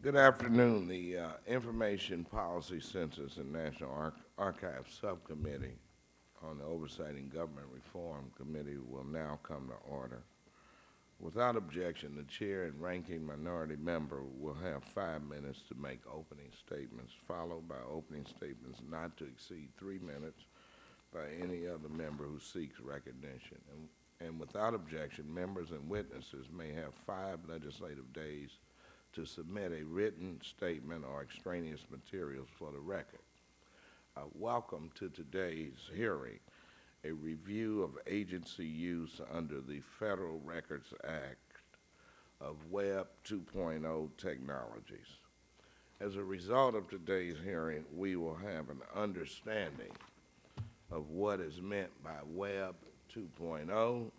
Good afternoon. The Information Policy Census and National Archives Subcommittee on the Oversight and Government Reform Committee will now come to order. Without objection, the chair and ranking minority member will have 5 minutes to make opening statements, followed by opening statements not to exceed 3 minutes by any other member who seeks recognition. And without objection, members and witnesses may have 5 legislative days to submit a written statement or extraneous materials for the record. Welcome to today's hearing, a review of agency use under the Federal Records Act of Web 2.0 technologies. As a result of today's hearing, we will have an understanding of what is meant by Web 2.0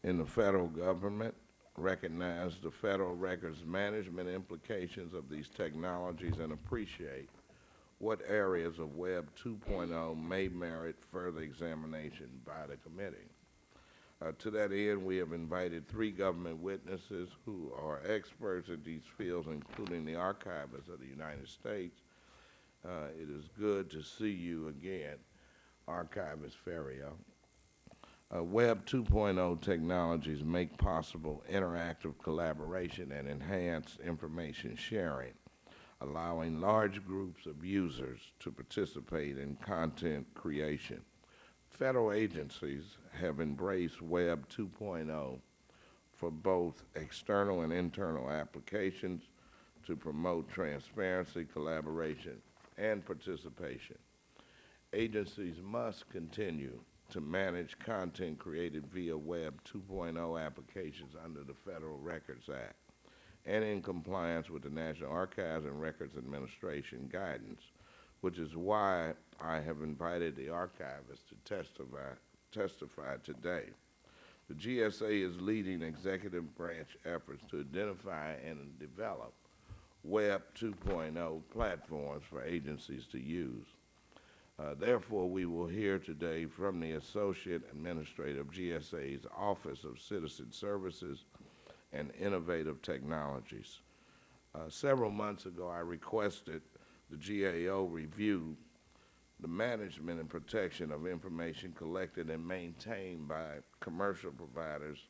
in the federal government, recognize the federal records management implications of these technologies, and appreciate what areas of Web 2.0 may merit further examination by the committee. To that end, we have invited 3 government witnesses who are experts in these fields, including the Archivists of the United States. It is good to see you again, Archivist Ferriero. Web 2.0 technologies make possible interactive collaboration and enhanced information sharing, allowing large groups of users to participate in content creation. Federal agencies have embraced Web 2.0 for both external and internal applications to promote transparency, collaboration, and participation. Agencies must continue to manage content created via Web 2.0 applications under the Federal Records Act and in compliance with the National Archives and Records Administration guidance, which is why I have invited the archivists to testify today. The GSA is leading executive branch efforts to identify and develop Web 2.0 platforms for agencies to use. Therefore, we will hear today from the Associate Administrator of GSA's Office of Citizen Services and Innovative Technologies. Several months ago, I requested the GAO review the management and protection of information collected and maintained by commercial providers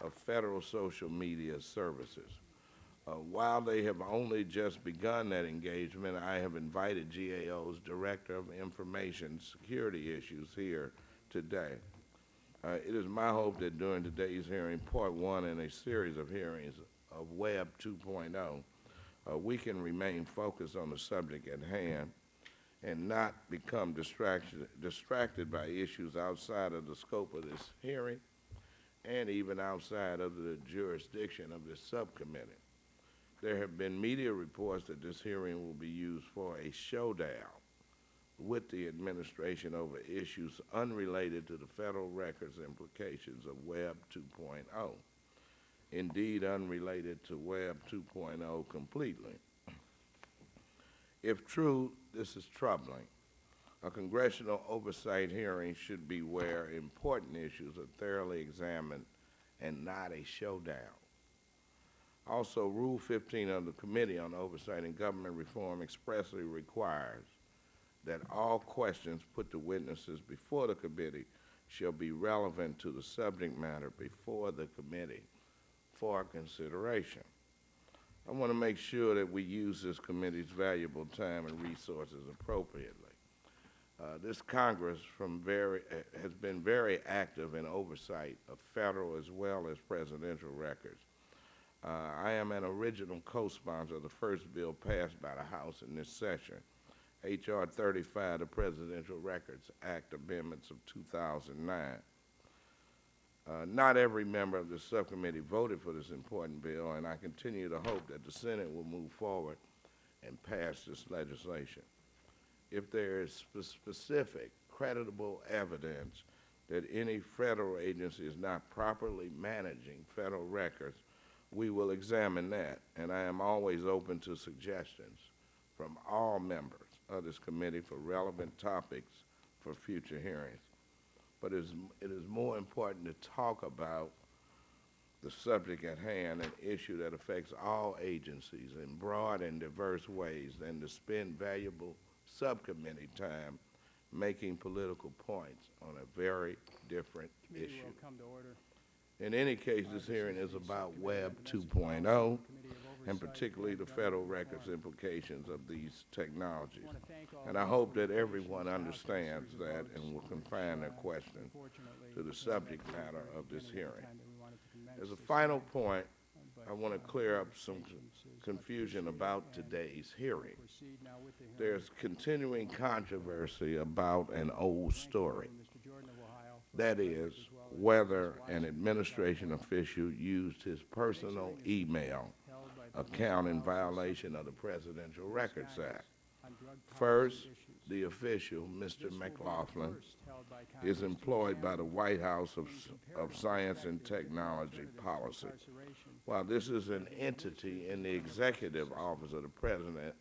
of federal social media services. While they have only just begun that engagement, I have invited GAO's Director of Information Security Issues here today. It is my hope that during today's hearing, part 1 in a series of hearings of Web 2.0, we can remain focused on the subject at hand and not become distracted by issues outside of the scope of this hearing and even outside of the jurisdiction of this subcommittee. There have been media reports that this hearing will be used for a showdown with the administration over issues unrelated to the federal records implications of Web 2.0, indeed unrelated to Web 2.0 completely. If true, this is troubling. A congressional oversight hearing should be where important issues are thoroughly examined and not a showdown. Also, Rule 15 of the Committee on Oversight and Government Reform expressly requires that all questions put to witnesses before the committee shall be relevant to the subject matter before the committee for consideration. I want to make sure that we use this committee's valuable time and resources appropriately. This Congress has been very active in oversight of federal as well as presidential records. I am an original co-sponsor of the first bill passed by the House in this session, H.R. 35, the Presidential Records Act Amendments of 2009. Not every member of the subcommittee voted for this important bill, and I continue to hope that the Senate will move forward and pass this legislation. If there is specific, creditable evidence that any federal agency is not properly managing federal records, we will examine that, and I am always open to suggestions from all members of this committee for relevant topics for future hearings. But it is more important to talk about the subject at hand an issue that affects all agencies in broad and diverse ways than to spend valuable subcommittee time making political points on a very different issue. Will come to order. In any case, this hearing is about Web 2.0 and particularly the federal records implications of these technologies. And I hope that everyone understands that and will confine their question to the subject matter of this hearing. As a final point, I want to clear up some confusion about today's hearing. There's continuing controversy about an old story. That is, whether an administration official used his personal email account in violation of the Presidential Records Act. First, the official, Mr. McLaughlin, is employed by the White House of Science and Technology Policy. While this is an entity in the executive office of the President,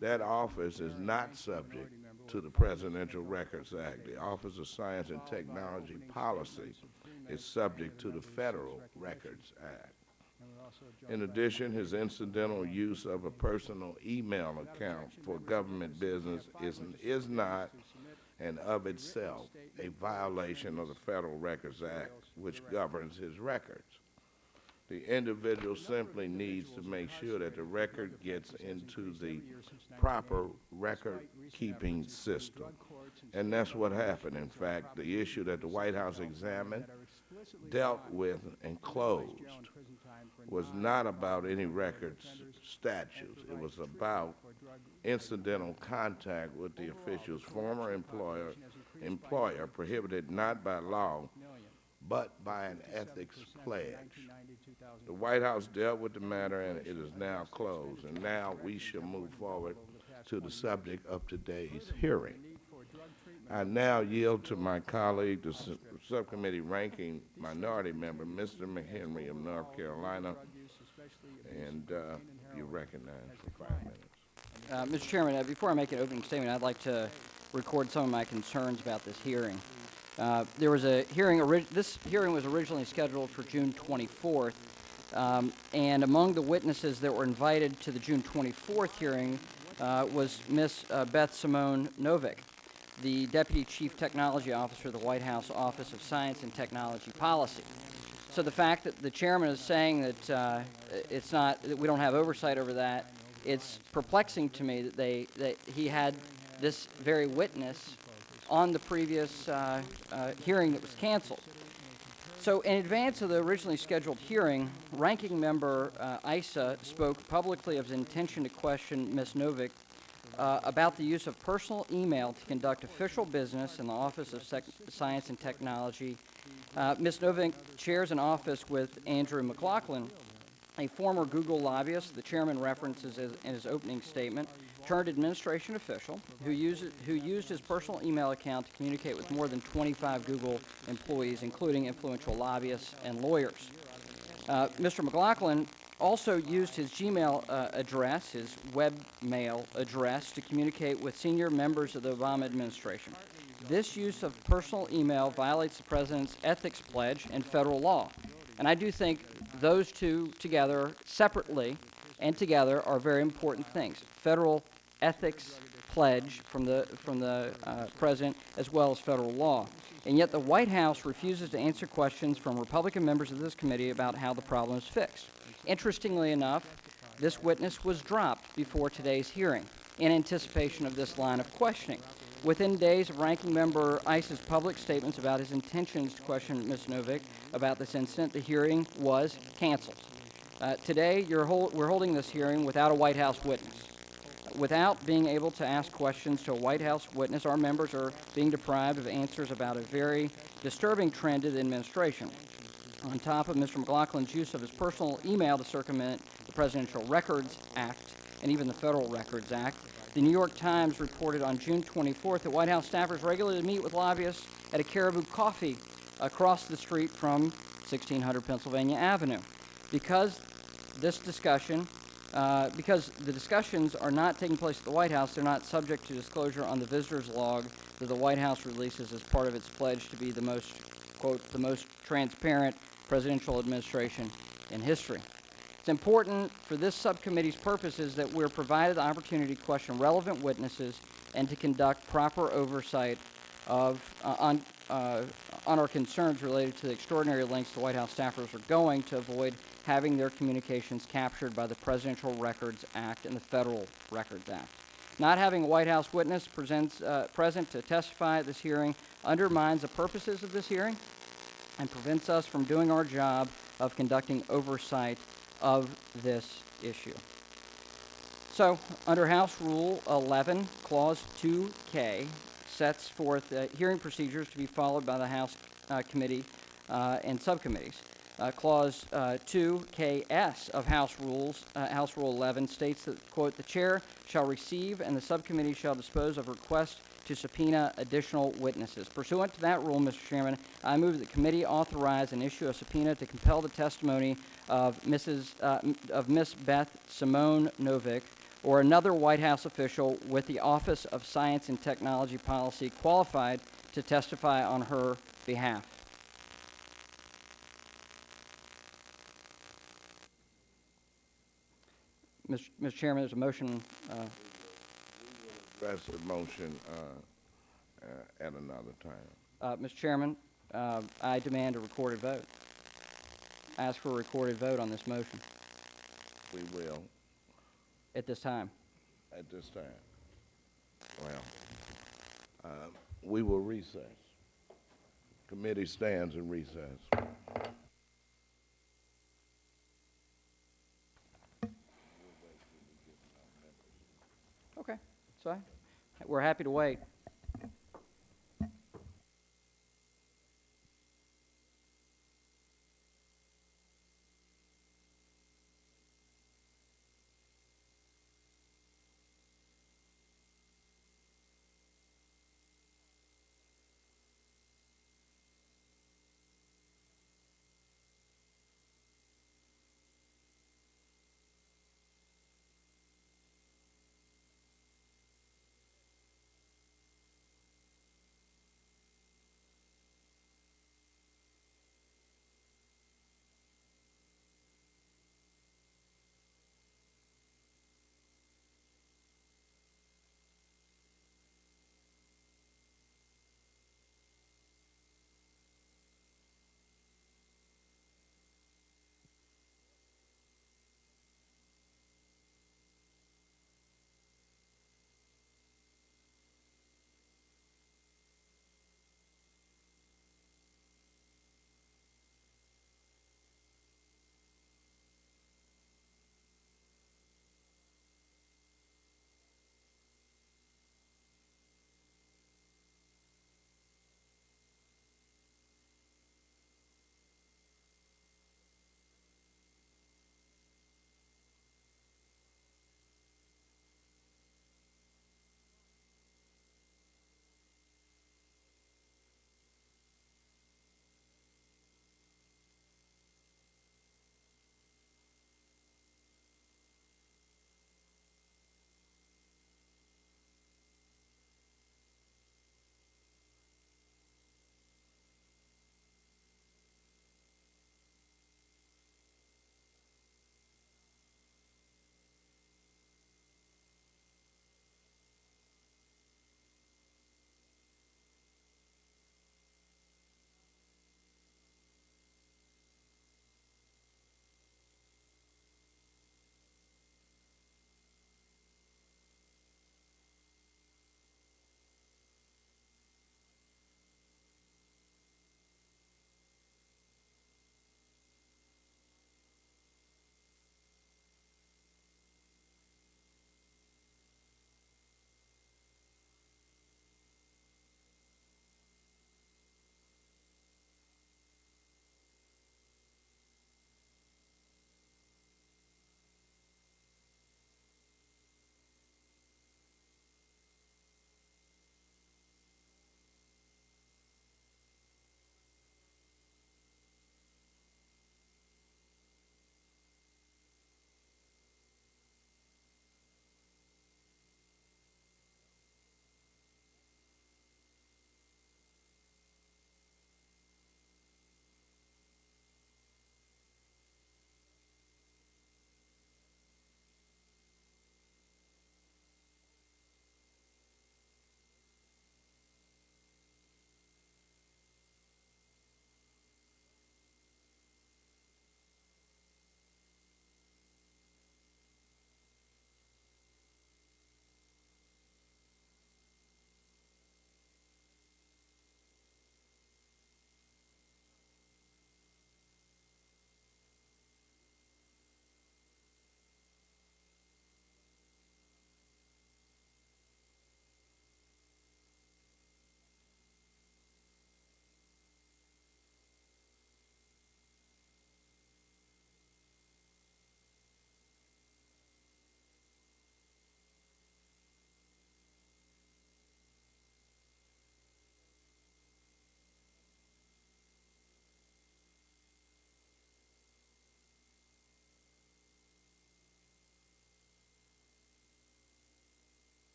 that office is not subject to the Presidential Records Act. The Office of Science and Technology Policy is subject to the Federal Records Act. In addition, his incidental use of a personal email account for government business is not and of itself a violation of the Federal Records Act, which governs his records. The individual simply needs to make sure that the record gets into the proper record-keeping system. And that's what happened. In fact, the issue that the White House examined, dealt with, and closed was not about any records statutes. It was about incidental contact with the official's former employer prohibited not by law, but by an ethics pledge. The White House dealt with the matter, and it is now closed. And now we shall move forward to the subject of today's hearing. I now yield to my colleague, the subcommittee ranking minority member, Mr. McHenry of North Carolina, and you're recognized for 5 minutes. Mr. Chairman, before I make an opening statement, I'd like to record some of my concerns about this hearing. There was a hearing, this hearing was originally scheduled for June 24th, and among the witnesses that were invited to the June 24th hearing was Ms. Beth Simone Novick, the Deputy Chief Technology Officer of the White House Office of Science and Technology Policy. So the fact that the chairman is saying that it's not, that we don't have oversight over that, it's perplexing to me that he had this very witness on the previous hearing that was canceled. So in advance of the originally scheduled hearing, Ranking Member Issa spoke publicly of his intention to question Ms. Novick about the use of personal email to conduct official business in the Office of Science and Technology. Ms. Novick chairs an office with Andrew McLaughlin, a former Google lobbyist the chairman references in his opening statement, turned administration official who used his personal email account to communicate with more than 25 Google employees, including influential lobbyists and lawyers. Mr. McLaughlin also used his Gmail address, his webmail address, to communicate with senior members of the Obama administration. This use of personal email violates the President's ethics pledge and federal law. And I do think those two together, separately and together, are very important things. Federal ethics pledge from the President, as well as federal law. And yet the White House refuses to answer questions from Republican members of this committee about how the problem is fixed. Interestingly enough, this witness was dropped before today's hearing in anticipation of this line of questioning. Within days of Ranking Member Issa's public statements about his intentions to question Ms. Novick about this incident, the hearing was canceled. Today, we're holding this hearing without a White House witness. Without being able to ask questions to a White House witness, our members are being deprived of answers about a very disturbing trend in the administration. On top of Mr. McLaughlin's use of his personal email to circumvent the Presidential Records Act and even the Federal Records Act, the New York Times reported on June 24th that White House staffers regularly meet with lobbyists at a Caribou Coffee across the street from 1600 Pennsylvania Avenue. Because the discussions are not taking place at the White House, they're not subject to disclosure on the visitor's log that the White House releases as part of its pledge to be the most, quote, the most transparent presidential administration in history. It's important for this subcommittee's purposes that we're provided the opportunity to question relevant witnesses and to conduct proper oversight of, on our concerns related to the extraordinary lengths the White House staffers are going to avoid having their communications captured by the Presidential Records Act and the Federal Records Act. Not having a White House witness present to testify at this hearing undermines the purposes of this hearing and prevents us from doing our job of conducting oversight of this issue. So, under House Rule 11, Clause 2K sets forth hearing procedures to be followed by the House committee and subcommittees. Clause 2KS of House Rule 11 states that, quote, the chair shall receive and the subcommittee shall dispose of requests to subpoena additional witnesses. Pursuant to that rule, Mr. Chairman, I move that the committee authorize and issue a subpoena to compel the testimony of Miss Beth Simone Novick or another White House official with the Office of Science and Technology Policy qualified to testify on her behalf. Mr. Chairman, there's a motion. Address the motion at another time. Mr. Chairman, I demand a recorded vote. Ask for a recorded vote on this motion We will at this time. at this time. Well, we will recess. Committee stands in recess. Okay, so we're happy to wait.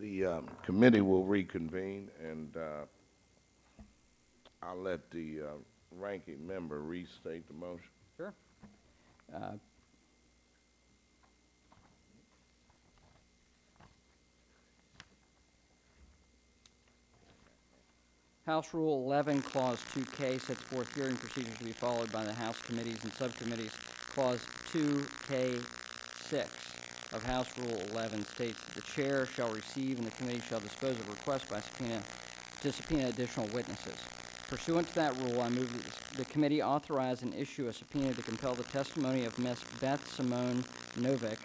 The committee will reconvene, and I'll let the ranking member restate the motion. Sure. Uh, House Rule 11, Clause 2K sets forth hearing procedures to be followed by the House committees and subcommittees. Clause 2K6 of House Rule 11 states that the chair shall receive and the committee shall dispose of requests by subpoena to subpoena additional witnesses. Pursuant to that rule, I move that the committee authorize and issue a subpoena to compel the testimony of Ms. Beth Simone Novick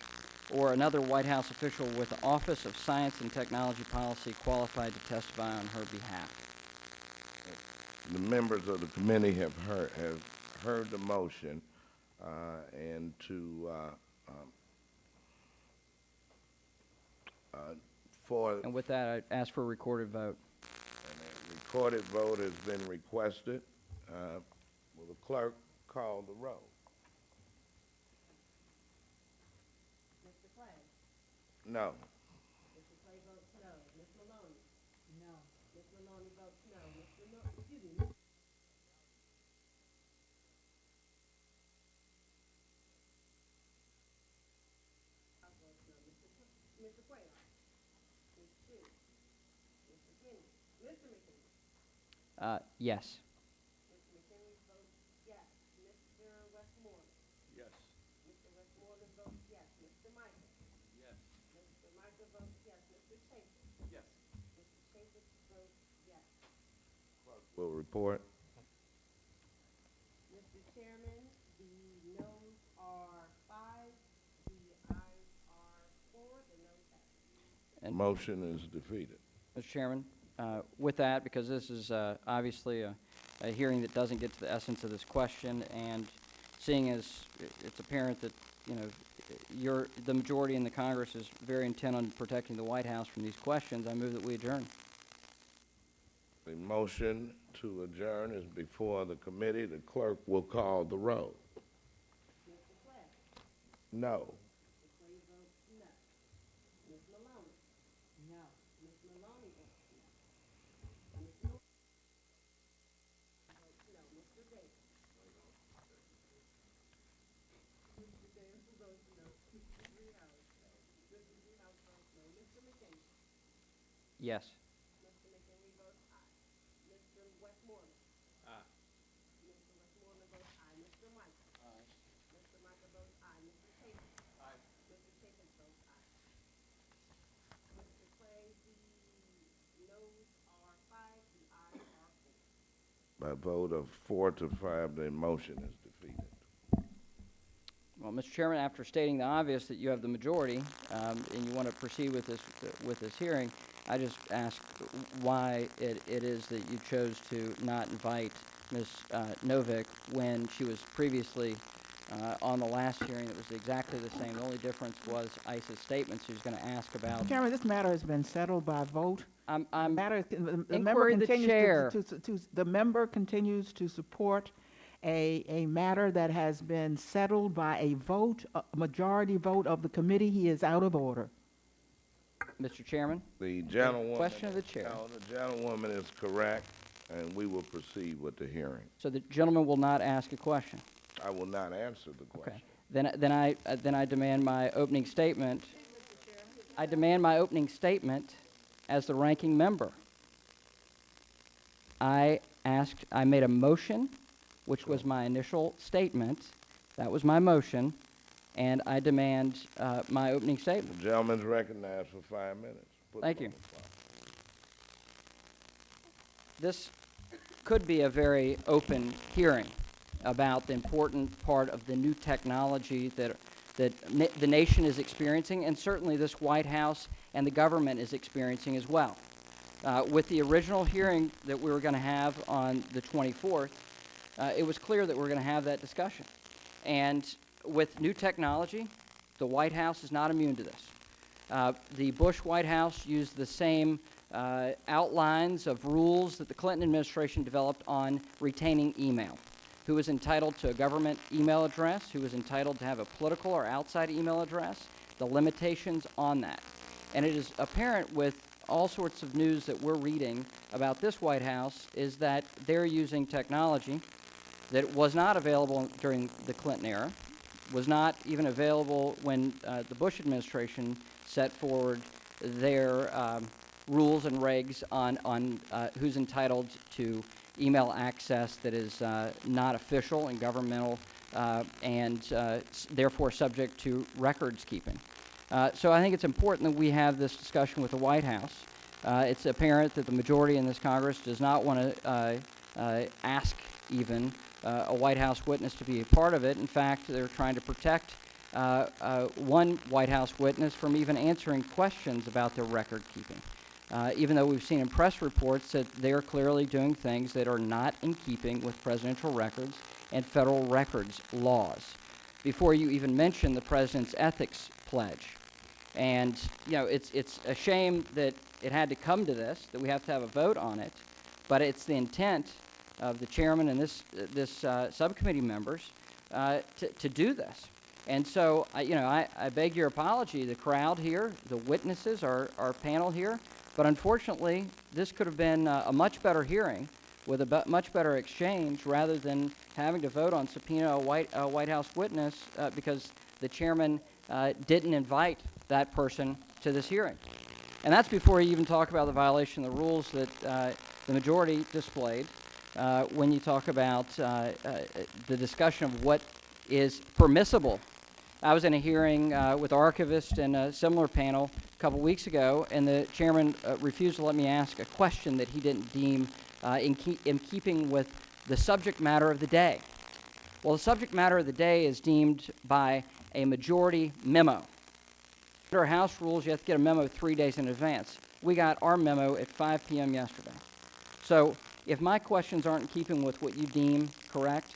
or another White House official with the Office of Science and Technology Policy qualified to testify on her behalf. The members of the committee have heard the motion, and to for And with that, I ask for a recorded vote. a recorded vote has been requested. Will the clerk call the roll? Mr. Clay? No. Mr. Clay votes no. Ms. Maloney? No. Ms. Maloney votes no. Mr. No, excuse me. Mr. Quayle? Ms. Chu? Mr. Kenny? Mr. McKinney? Yes. Mr. McKinney votes yes. Mr. Westmoreland? Yes. Mr. Westmoreland votes yes. Mr. Michael? Yes. Mr. Michael votes yes. Mr. Chapin? Yes. Mr. Chapin votes yes. Will report. Mr. Chairman, the noes are 5, the ayes are 4, the noes have it. Motion is defeated. Mr. Chairman, with that, because this is obviously a hearing that doesn't get to the essence of this question, and seeing as it's apparent that, you know, the majority in the Congress is very intent on protecting the White House from these questions, I move that we adjourn. The motion to adjourn is before the committee. The clerk will call the roll. Mr. Clay? No. Mr. Clay votes no. Ms. Maloney? No. Ms. Maloney votes no. Ms. Maloney votes no. Mr. Davis? Mr. Davis votes no. Mr. Greenhouse? Mr. Greenhouse votes no. Mr. McKinney? Yes. Mr. McKinley votes aye. Mr. Westmoreland? Aye. Mr. Westmoreland votes aye. Mr. Michael? Aye. Mr. Michael votes aye. Mr. Chapin? Aye. Mr. Chapin votes aye. Mr. Clay, the noes are 5, the ayes are 4. By a vote of 4 to 5, the motion is defeated. Well, Mr. Chairman, after stating the obvious that you have the majority and you want to proceed with this hearing, I just ask why it is that you chose to not invite Ms. Novick when she was previously on the last hearing. It was exactly the same. The only difference was ICE's statement. She was going to ask about. Mr. Chairman, this matter has been settled by vote. I'm Matter, the member inquiry the continues chair. the member continues to support a matter that has been settled by a vote, a majority vote of the committee. He is out of order. Mr. Chairman, The gentlewoman. question of the chair. No, the gentlewoman is correct, and we will proceed with the hearing. So the gentleman will not ask a question. I will not answer the Okay. question. Then I demand my opening statement. I demand my opening statement as the ranking member. I made a motion, which was my initial statement. That was my motion, and I demand my opening statement. The gentleman's recognized for 5 minutes. Put Thank him you. on the clock. This could be a very open hearing about the important part of the new technology that the nation is experiencing, and certainly this White House and the government is experiencing as well. With the original hearing that we were going to have on the 24th, it was clear that we were going to have that discussion. And with new technology, the White House is not immune to this. The Bush White House used the same outlines of rules that the Clinton administration developed on retaining email. Who is entitled to a government email address, who is entitled to have a political or outside email address, the limitations on that. And it is apparent with all sorts of news that we're reading about this White House is that they're using technology that was not available during the Clinton era, was not even available when the Bush administration set forward their rules and regs on who's entitled to email access that is not official and governmental and therefore subject to records keeping. So I think it's important that we have this discussion with the White House. It's apparent that the majority in this Congress does not want to ask even a White House witness to be a part of it. In fact, they're trying to protect one White House witness from even answering questions about their record keeping. Even though we've seen in press reports that they're clearly doing things that are not in keeping with presidential records and federal records laws. Before you even mention the president's ethics pledge. And, you know, it's a shame that it had to come to this, that we have to have a vote on it, but it's the intent of the chairman and this subcommittee members to do this. And so, I beg your apology, the crowd here, the witnesses, our panel here, but unfortunately, this could have been a much better hearing with a much better exchange rather than having to vote on subpoena a White House witness because the chairman didn't invite that person to this hearing. And that's before you even talk about the violation of the rules that the majority displayed when you talk about the discussion of what is permissible. I was in a hearing with archivists and a similar panel a couple weeks ago, and the chairman refused to let me ask a question that he didn't deem in keeping with the subject matter of the day. Well, the subject matter of the day is deemed by a majority memo. Under our House rules, you have to get a memo 3 days in advance. We got our memo at 5 p.m. yesterday. So if my questions aren't in keeping with what you deem correct,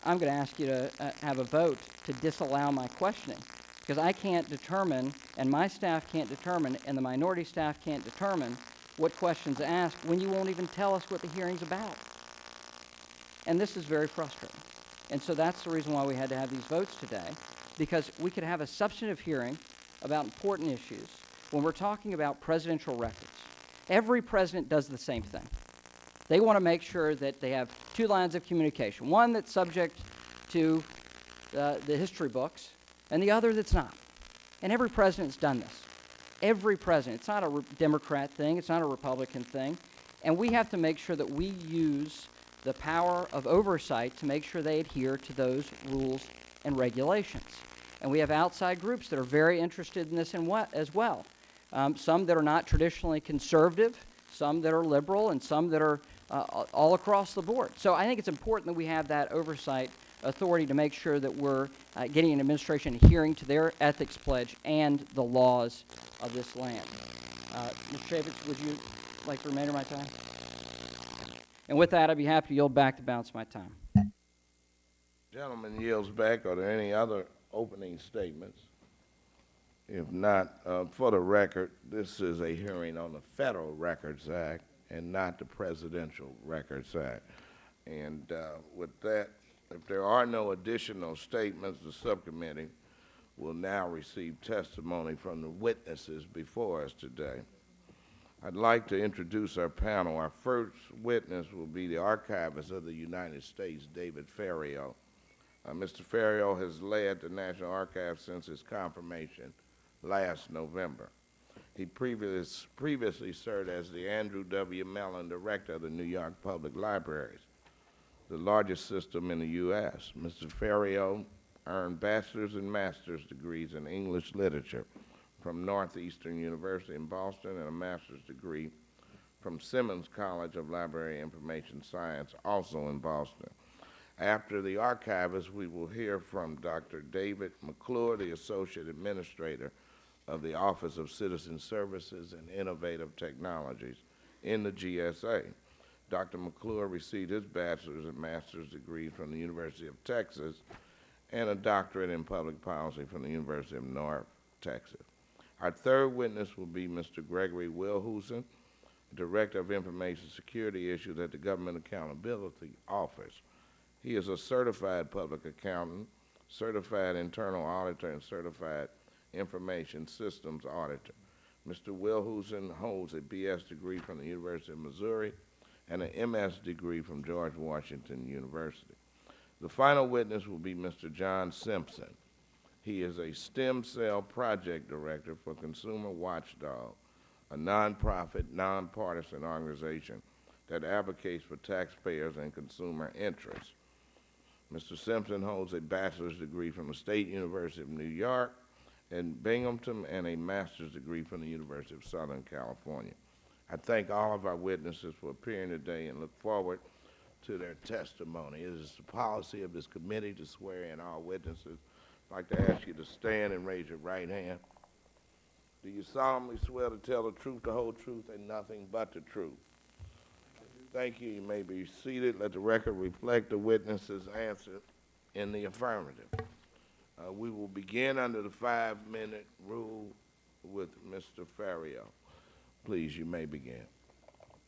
I'm going to ask you to have a vote to disallow my questioning, because I can't determine, and my staff can't determine, and the minority staff can't determine what questions to ask when you won't even tell us what the hearing's about. And this is very frustrating. And so that's the reason why we had to have these votes today, because we could have a substantive hearing about important issues when we're talking about presidential records. Every president does the same thing. They want to make sure that they have two lines of communication, one that's subject to the history books and the other that's not. And every president's done this. Every president. It's not a Democrat thing. It's not a Republican thing. And we have to make sure that we use the power of oversight to make sure they adhere to those rules and regulations. And we have outside groups that are very interested in this as well. Some that are not traditionally conservative, some that are liberal, and some that are all across the board. So I think it's important that we have that oversight authority to make sure that we're getting an administration adhering to their ethics pledge and the laws of this land. Mr. Chaffetz, would you like the remainder of my time? And with that, I'd be happy to yield back the balance of my time. Gentleman yields back. Are there any other opening statements? If not, for the record, this is a hearing on the Federal Records Act and not the Presidential Records Act. And with that, if there are no additional statements, the subcommittee will now receive testimony from the witnesses before us today. I'd like to introduce our panel. Our first witness will be the Archivist of the United States, David Ferriero. Mr. Ferriero has led the National Archives since its confirmation last November. He previously served as the Andrew W. Mellon Director of the New York Public Libraries, the largest system in the U.S. Mr. Ferriero earned bachelor's and master's degrees in English literature from Northeastern University in Boston and a master's degree from Simmons College of Library Information Science, also in Boston. After the archivist, we will hear from Dr. David McClure, the Associate Administrator of the Office of Citizen Services and Innovative Technologies in the GSA. Dr. McClure received his bachelor's and master's degrees from the University of Texas and a doctorate in public policy from the University of North Texas. Our third witness will be Mr. Gregory Wilhusen, Director of Information Security Issues at the Government Accountability Office. He is a certified public accountant, certified internal auditor, and certified information systems auditor. Mr. Wilhusen holds a BS degree from the University of Missouri and an MS degree from George Washington University. The final witness will be Mr. John Simpson. He is a stem cell project director for Consumer Watchdog, a nonprofit, nonpartisan organization that advocates for taxpayers and consumer interests. Mr. Simpson holds a bachelor's degree from the State University of New York in Binghamton and a master's degree from the University of Southern California. I thank all of our witnesses for appearing today and look forward to their testimony. It is the policy of this committee to swear in all witnesses. I'd like to ask you to stand and raise your right hand. Do you solemnly swear to tell the truth, the whole truth, and nothing but the truth? Thank you. You may be seated. Let the record reflect the witness's answer in the affirmative. We will begin under the 5-minute rule with Mr. Ferriero. Please, you may begin.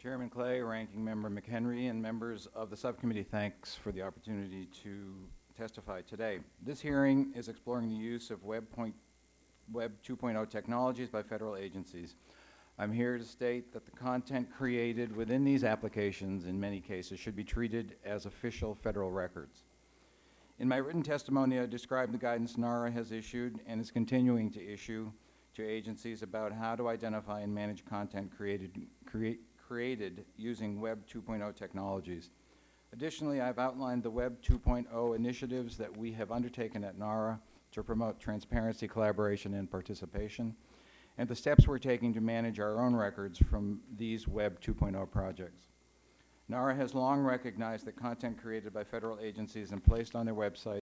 Chairman Clay, Ranking Member McHenry, and members of the subcommittee, thanks for the opportunity to testify today. This hearing is exploring the use of Web 2.0 technologies by federal agencies. I'm here to state that the content created within these applications, in many cases, should be treated as official federal records. In my written testimony, I described the guidance NARA has issued and is continuing to issue to agencies about how to identify and manage content created using Web 2.0 technologies. Additionally, I've outlined the Web 2.0 initiatives that we have undertaken at NARA to promote transparency, collaboration, and participation, and the steps we're taking to manage our own records from these Web 2.0 projects. NARA has long recognized that content created by federal agencies and placed on their website